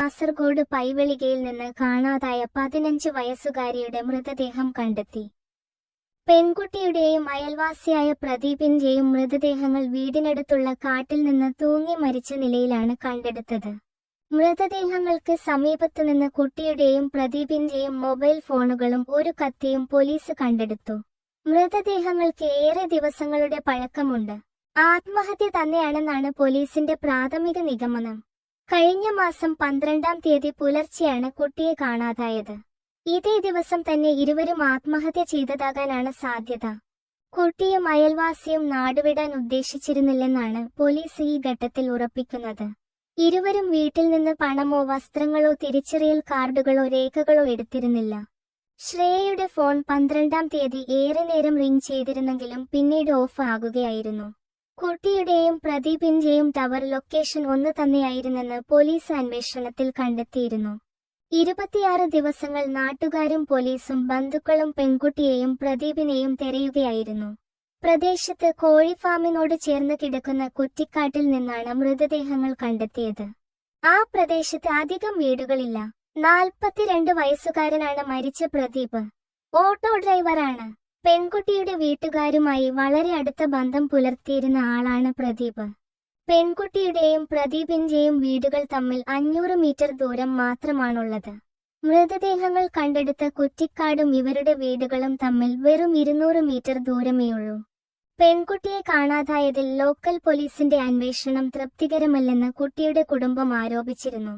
കാസർഗോഡ് പൈവെളികയിൽ നിന്ന് കാണാതായ 15 വയസ്സുകാരിയുടെ മൃതദേഹം കണ്ടെത്തി. പെൺകുട്ടിയുടെയും അയൽവാസിയായ പ്രദീപിന്റെയും മൃതദേഹങ്ങൾ വീടിനടുത്തുള്ള കാട്ടിൽ നിന്ന് തൂങ്ങി മരിച്ച നിലയിലാണ് കണ്ടെടുത്തത്. മൃതദേഹങ്ങൾക്ക് സമീപത്തുനിന്ന് കുട്ടിയുടെയും പ്രദീപിന്റെയും മൊബൈൽ ഫോണുകളും ഒരു കത്തിയും പോലീസ് കണ്ടെടുത്തു. മൃതദേഹങ്ങൾക്ക് ഏറെ ദിവസങ്ങളുടെ പഴക്കമുണ്ട്. ആത്മഹത്യ തന്നെയാണെന്നാണ് പോലീസിന്റെ പ്രാഥമിക നിഗമനം. കഴിഞ്ഞ മാസം 12-ാം തീയതി പുലർച്ചെയാണ് കുട്ടിയെ കാണാതായത്. ഇതേ ദിവസം തന്നെ ഇരുവരും ആത്മഹത്യ ചെയ്തതാകാനാണ് സാധ്യത. കുട്ടിയും അയൽവാസിയും നാടുവിടാൻ ഉദ്ദേശിച്ചിരുന്നില്ലെന്നാണ് പോലീസ് ഈ ഘട്ടത്തിൽ ഉറപ്പിക്കുന്നത്. ഇരുവരും വീട്ടിൽ നിന്ന് പണമോ വസ്ത്രങ്ങളോ തിരിച്ചറിയൽ കാർഡുകളോ രേഖകളോ എടുത്തിരുന്നില്ല. ശ്രേയയുടെ ഫോൺ 12-ാം തീയതി ഏറെ നേരം റിംഗ് ചെയ്തിരുന്നെങ്കിലും പിന്നീട് ഓഫ് ആകുകയായിരുന്നു. കുട്ടിയുടെയും പ്രദീപിന്റെയും ടവർ ലൊക്കേഷൻ ഒന്ന് തന്നെയായിരുന്നെന്ന് പോലീസ് അന്വേഷണത്തിൽ കണ്ടെത്തിയിരുന്നു. 26 ദിവസങ്ങൾ നാട്ടുകാരും പോലീസും ബന്ധുക്കളും പെൺകുട്ടിയെയും പ്രദീപിനെയും തെരയുകയായിരുന്നു. പ്രദേശത്ത് കോഴിഫാമിനോട് ചേർന്ന് കിടക്കുന്ന കുറ്റിക്കാട്ടിൽ നിന്നാണ് മൃതദേഹങ്ങൾ കണ്ടെത്തിയത്. ആ പ്രദേശത്ത് അധികം വീടുകളില്ല. 42 വയസ്സുകാരനാണ് മരിച്ച പ്രദീപ്. ഓട്ടോ ഡ്രൈവറാണ്. പെൺകുട്ടിയുടെ വീട്ടുകാരുമായി വളരെ അടുത്ത ബന്ധം പുലർത്തിയിരുന്ന ആളാണ് പ്രദീപ്. പെൺകുട്ടിയുടെയും പ്രദീപിന്റെയും വീടുകൾ തമ്മിൽ 500 മീറ്റർ ദൂരം മാത്രമാണുള്ളത്. മൃതദേഹങ്ങൾ കണ്ടെടുത്ത കുറ്റിക്കാടും ഇവരുടെ വീടുകളും തമ്മിൽ വെറും 200 മീറ്റർ ദൂരമേയുള്ളൂ. പെൺകുട്ടിയെ കാണാതായതിൽ ലോക്കൽ പോലീസിന്റെ അന്വേഷണം തൃപ്തികരമല്ലെന്ന് കുട്ടിയുടെ കുടുംബം ആരോപിച്ചിരുന്നു.